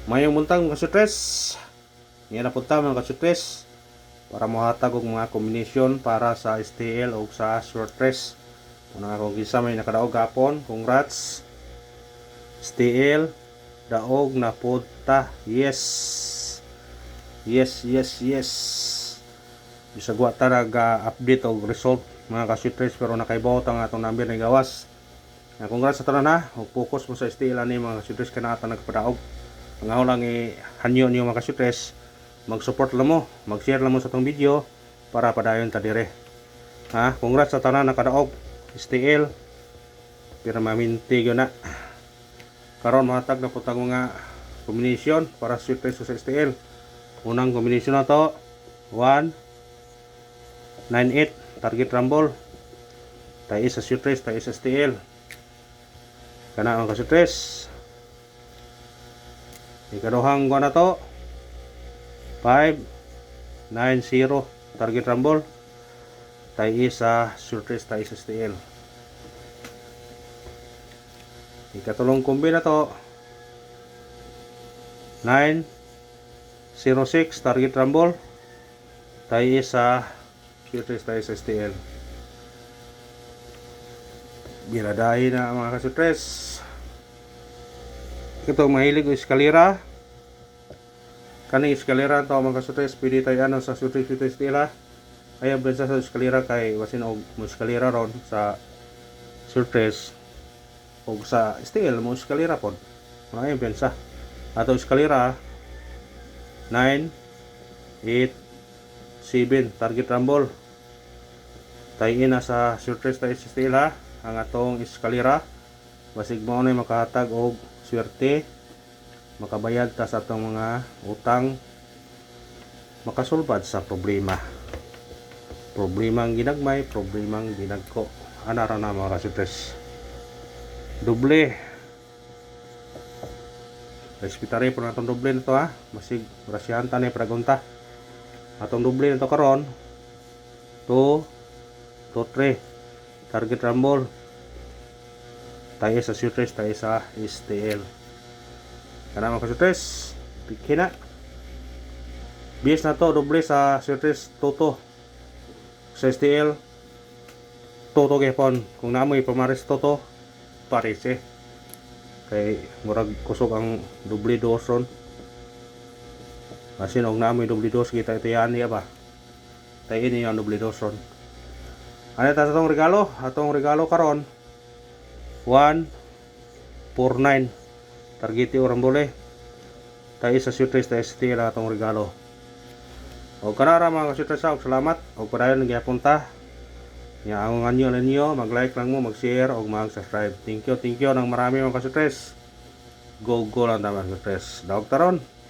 Mayong buntag mga kasutres. Ngayon na punta mga kasutres para mohatag og mga kombinasyon para sa STL o sa short press. Kung akong gisa may nakadaog gapon, congrats. STL daog na punta. Yes. Yes. Bisagwa ta nag-update og result mga kasutres pero nakaibawot ang atong number na gawas. Congrats sa tanan na. Og focus mo sa STL ani mga kasutres kana ata nagpadaog. Ang ako lang hanyo niyo mga kasutres, mag-support lang mo, mag-share lang mo sa itong video para padayon ta dire. Ha, congrats sa tanan nakadaog STL. Pero maminti gyud na. Karon mahatag na putang mga combination para sa preso sa STL. Unang combination na to 198 target rumble. Tayo sa sutres, tayo sa STL. Kana mga kasutres. Ikaduhang ko na to 590 target rumble. Tayo sa sutres, tayo sa STL. Ikatulong kombi na to 906 target rumble. Tayo sa sutres, tayo sa STL. Biladahin na mga kasutres. Ito mahilig o eskalera. Kani eskalera to mga kasutres, pwede tayo ano sa sutres ito estila. Ayaw bensa sa eskalera kay wasin og mo eskalera ron sa sutres o sa STL mo eskalera pod. Ayaw bensa. Ato eskalera 9 8 7 target rumble. Tayo na sa sutres tayo sa STL ha. Ang atong eskalera basig mo na makahatag og swerte, makabayad ta sa atong mga utang, makasulbad sa problema ang ginagmay, problemang ginagko. Anara na mga kasutres, doble respetare po na itong doble nito ha. Masig brasyahan ta na pragunta atong doble nito karon 2 to 3 target rumble. Tayo sa sutres, tayo sa STL. Kana mga kasutres, pikhin na. Bias na to, doble sa sutres, toto. Sa STL, toto gepon. Kung namoy pamaris toto, pares eh. Kay murag kusog ang doble doson. Kasi nung namoy doble dos, kita ito yan niya ba? Tayo ini yung doble doson. Ano ito atong regalo? Atong regalo karon 149 targeti orang boleh. Tayo sa sutres, tayo sa STL atong regalo. O kanara mga kasutres, salamat. O padayon nagyapon ta. Nya ang anyo ninyo, mag-like lang mo, mag-share o mag-subscribe. Thank you ng marami mga kasutres. Go lang ta mga kasutres. Daog taron.